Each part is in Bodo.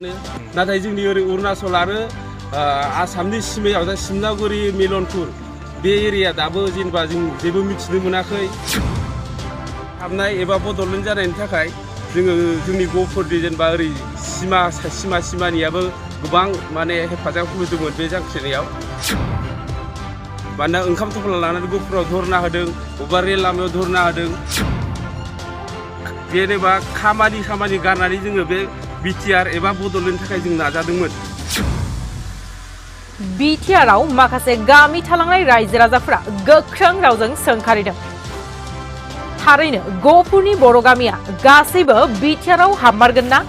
नाथाय जोंनि ओरै अरुणाचल आरो आसामनि सिमायाव दा सिमनागुरि मिलनपुर बे एरिया दाबो जेनेबा जों जेबो मिथिनो मोनाखै हाबनाय एबा बड'लेण्ड जानायनि थाखाय जोङो जोंनि गहपुरनि जेनेबा ओरै सिमानियाबो गोबां माने हेफाजाब होदोंमोन बे जांख्रिनायाव मानोना ओंखाम थफ्ला लानानै गहपुराव धरना होदों बबेबा रेल लामायाव धरना होदों जेनेबा खामानि गारनानै जोङो बे बिटिआर एबा बड'लेण्डनि थाखाय जों नाजादोंमोन। बिटिआरआव माखासे गामि थालांनाय रायजो राजाफोरा गोख्रों रावजों सोंखारिदों। थारैनो गहपुरनि बर' गामिया गासैबो बिटिआरआव हाबमारगोन ना?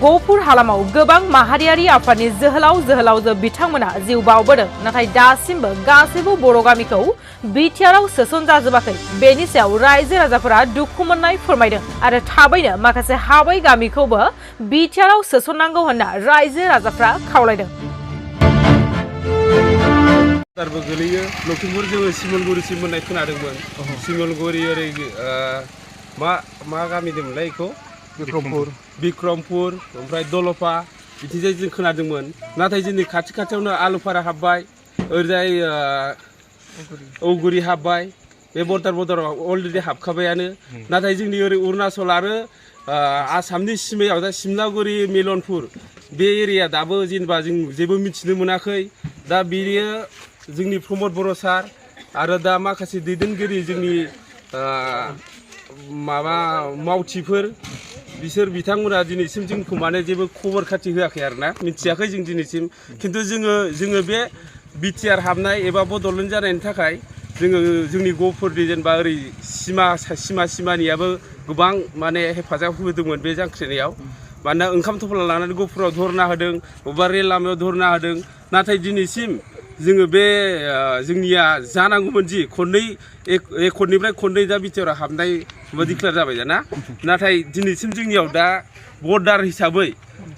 गहपुर हालामाव गोबां माहारियारि आफादनि जोहोलाव बिथांमोना जिउ बावबोदों नाथाय दासिमबो गासैबो बर' गामिखौ बिटिआरआव सोसनजाजोबाखै। बेनि सायाव रायजो राजाफोरा दुखु मोननाय फोरमायदों आरो थाबैनो माखासे हाबै गामिखौबो बिटिआरआव सोसननांगौ होनना रायजो राजाफ्रा खावलायदों। सरकारबो गोलैयो लखिमपुर जोङो सिमलगुरिसिम मोननाय खोनादोंमोन। सिमलगुरि ओरै मा गामि दंमोनलाय बेखौ बिक्रमपुर ओमफ्राय दलफा बिथिंजाय जों खोनादोंमोन नाथाय जोंनि खाथियावनो आलुफारा हाबबाय ओरैजाय औगुरि हाबबाय बे बर्डाराव अलरेडि हाबखाबायानो नाथाय जोंनि ओरै अरुणाचल आरो आसामनि सिमायाव दा सिमनागुरि मिलनपुर बे एरिया दाबो जेनेबा जों जेबो मिथिनो मोनाखै। दा बेयो जोंनि प्रमद बर' सार आरो दा माखासे दैदेनगिरि जोंनि मावथिफोर बिसोर बिथांमोना दिनैसिम जोंखौ माने जेबो खबर खाथि होआखै आरोना मिथियाखै जों दिनैसिम खिन्थु जोङो बे बिटिआर हाबनाय एबा बड'लेण्ड जानायनि थाखाय जोंनि गहपुरनि जेनेबा ओरै सिमानियाबो गोबां माने हेफाजाब होदोंमोन बे जांख्रिनायाव मानोना ओंखाम थफ्ला लानानै गहपुराव धरना होदों बबेबा रेल लामायाव धरना होदों नाथाय दिनैसिम जोङो बे जोंनिया जानांगौमोन जि खननैनिफ्राय खननै दा बिटिआरआव हाबनाय डिक्लेयार जाबाय दाना नाथाय दिनैसिम जोंनियाव दा बर्डार हिसाबै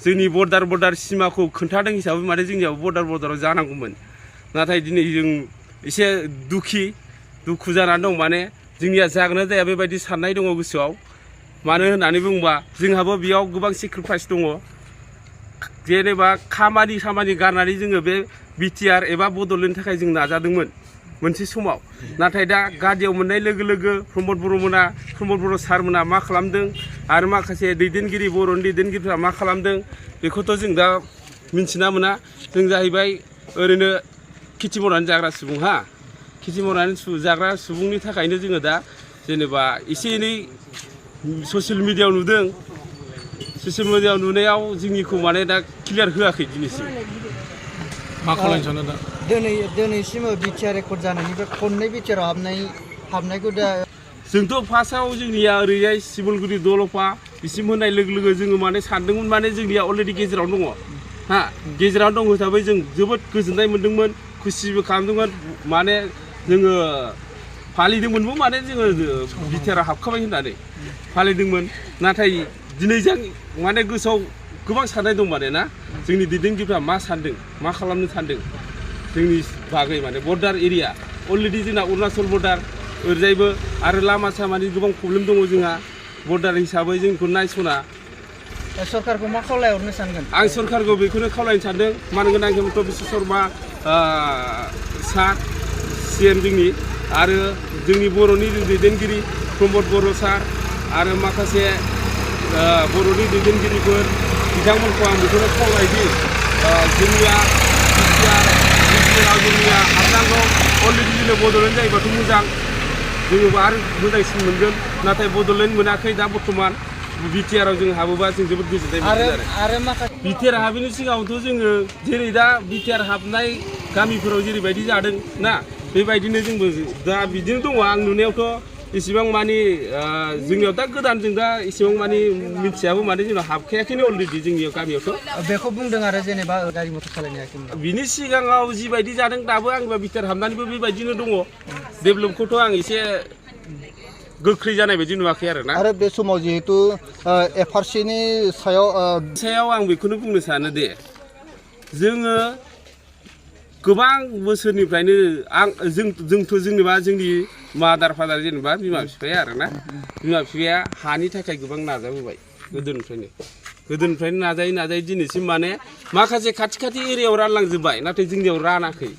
जोंनि बर्डार सिमाखौ खोन्थादों हिसाबै माने जोंनियाव बर्डाराव जानांगौमोन नाथाय दिनै जों एसे दुखु जानानै दं माने जोंनिया जागोन ना जाया बेबायदि साननाय दङ गोसोआव मानो होननानै बुङोबा जोंहाबो बेयाव गोबां सेक्रिफाइस दङ जेनेबा खामानि गारनानै जोङो बे बिटिआर एबा बड'लेण्डनि थाखाय जों नाजादोंमोन मोनसे समाव नाथाय दा गादियाव मोननाय लोगो प्रमद बर' सारमोना मा खालामदों आरो माखासे बर'नि दैदेनगिरिफ्रा मा खालामदों बेखौथ' जों दा मिन्थिना मोना जों जाहैबाय ओरैनो खेथि मावनानै जाग्रा सुबुं खेथि मावनानै जाग्रा सुबुंनि थाखायनो जोङो दा जेनेबा एसे एनै ससियेल मिडियायाव नुदों ससियेल मिडियायाव नुनायाव जोंनिखौ माने दा क्लियार होआखै दिनैसिम मा खालामनो सानो दा दिनैसिम बिटिआर रेकर्ड जानायनिफ्राय खननै बिटिआरआव हाबनायखौ दा जोंथ' फार्स्टआव जोंनिया ओरैजाय सिमलगुरि दलफा बिसिम होनाय लोगो जोङो माने सानदोंमोन माने जोंनिया अलरेडि गेजेरावनो दङ गेजेरावनो दं हिसाबै जों जोबोद गोजोननाय मोन्दोंमोन खुसिबो खालामदोंमोन माने जोङो फालिदोंमोनबो माने जोङो बिटिआरआव हाबखाबाय होननानै फालिदोंमोन नाथाय दिनै जों माने गोसोआव गोबां साननाय दं माने ना जोंनि दैदेनगिरिफ्रा मा सानदों मा खालामनो सानदों जोंनि बागै माने बर्डार एरिया अलरेडि जोंना अरुणाचल बर्डार ओरैजायबो आरो लामा सामानि गोबां प्रब्लेम दङ जोंहा बर्डार हिसाबै जोंखौ नायस'ना सरकारखौ मा खावलायहरनो सानगोन आं सरकारखौ बेखौनो खावलायनो सानदों मानो होनोब्ला हिमन्त बिश्व शर्मा सार CM जोंनि आरो जोंनि बर'नि दैदेनगिरि प्रमद बर' सार आरो माखासे बर'नि दैदेनगिरिफोर बिथांमोनखौ आं बेखौनो खावलायदि जोंनिया जोंनिया हाबनांगौ अलरेडि जोंनो बड'लेण्ड जायोबाथ' मोजां जोङो आरो मोजांसिन मोनगोन नाथाय बड'लेण्ड मोनाखै दा बर्थमान बिटिआरआव जों हाबोबा जों जोबोद गोजोननाय मोनगोन आरो माखासे बिटिआर हाबैनि सिगाङावथ' जोङो जेरै दा बिटिआर हाबनाय गामिफोराव जेरैबायदि जादों ना बेबायदिनो जोंबो दा बिदिनो दङ आं नुनायावथ' इसेबां मानि जोंनियाव दा गोदान जों दा इसेबां मानि मिथियाबो माने जोंनाव हाबखायाखैनो अलरेडि जोंनियाव गामियावथ' बेखौ बुंदों आरो जेनेबा गारि मटर सालायनो हायाखैमोन बिनि सिगाङाव जिबायदि जादों दाबो आंनिबा बिटिआर हाबनानैबो बेबायदिनो दङ डेभेलपखौथ' आं एसे गोख्रै जानाय बायदि नुवाखै आरोना आरो बे समाव जिहेतु FRCनि सायाव आं बेखौनो बुंनो सानो दे जोङो गोबां बोसोरनिफ्रायनो जोंथ' जेनेबा जोंनि मादार फादार जेनेबा बिमा बिफाया आरोना बिमा बिफाया हानि थाखाय गोबां नाजाबोबाय गोदोनिफ्रायनो गोदोनिफ्रायनो नाजायै दिनैसिम माने माखासे खाथि एरियायाव रानलांजोब्बाय नाथाय जोंनियाव रानाखै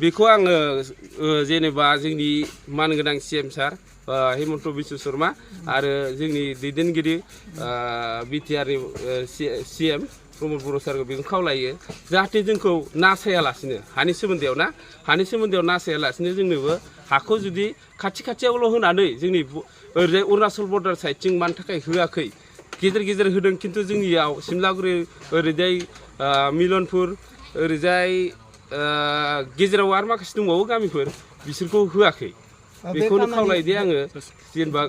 बेखौ आङो जेनेबा जोंनि मानगोनां CM सार हेमन्त बिश्व शर्मा आरो जोंनि दैदेनगिरि बिटिआरनि CM प्रमद बर' सारखौ बेखौ खावलायो जाहाथे जोंखौ नासायालासिनो हानि सोमोन्दैआव नासायालासिनो जोंनोबो हाखौ जुदि खाथियावल' होनानै जोंनि ओरैजाय अरुणाचल बर्डार साइडथिं मानि थाखाय होआखै गेजेर होदों खिन्थु जोंनियाव सिमलागुरि ओरैजाय मिलनपुर ओरैजाय गेजेराव आरो माखासे दंबावो गामिफोर बिसोरखौ होआखै बेखौनो खावलायदो आङो जेनेबा